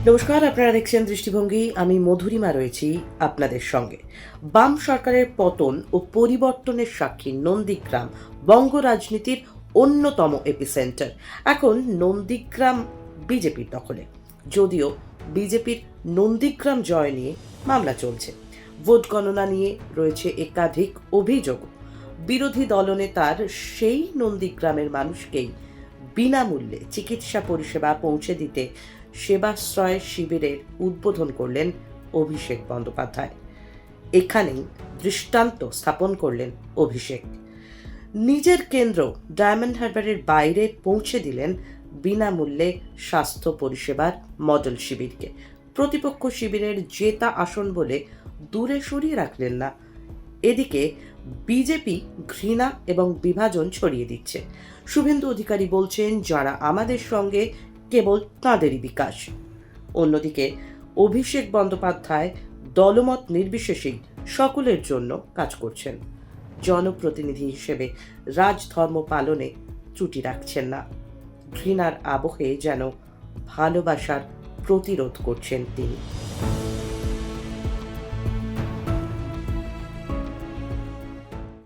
নমস্কার, আপনারা দেখছেন দৃষ্টিভঙ্গি। আমি মধুরিমা রয়েছি আপনাদের সঙ্গে। বাম সরকারের পতন ও পরিবর্তনের সাক্ষী নন্দীগ্রাম বঙ্গ রাজনীতির অন্যতম এপিসেন্টার। এখন নন্দীগ্রাম বিজেপির দখলে, যদিও বিজেপির নন্দীগ্রাম জয় নিয়ে মামলা চলছে। ভোট গণনা নিয়ে রয়েছে একাধিক অভিযোগ। বিরোধী দলনেতার সেই নন্দীগ্রামের মানুষকেই বিনামূল্যে চিকিৎসা পরিষেবা পৌঁছে দিতে সেবাশ্রয় শিবিরের উদ্বোধন করলেন অভিষেক বন্দ্যোপাধ্যায়। এখানেই দৃষ্টান্ত স্থাপন করলেন অভিষেক। নিজের কেন্দ্র ডায়মন্ড হারবারের বাইরে পৌঁছে দিলেন বিনামূল্যে স্বাস্থ্য পরিষেবার মডেল শিবিরকে। প্রতিপক্ষ শিবিরের জেতা আসন বলে দূরে সরিয়ে রাখলেন না। এদিকে বিজেপি ঘৃণা এবং বিভাজন ছড়িয়ে দিচ্ছে। শুভেন্দু অধিকারী বলছেন, যারা আমাদের সঙ্গে কেবল তাঁদেরই বিকাশ। অন্যদিকে অভিষেক বন্দ্যোপাধ্যায় দলমত নির্বিশেষেই সকলের জন্য কাজ করছেন। জনপ্রতিনিধি হিসেবে রাজধর্ম পালনে ত্রুটি রাখছেন না। ঘৃণার আবহে যেন ভালোবাসার প্রতিরোধ করছেন তিনি।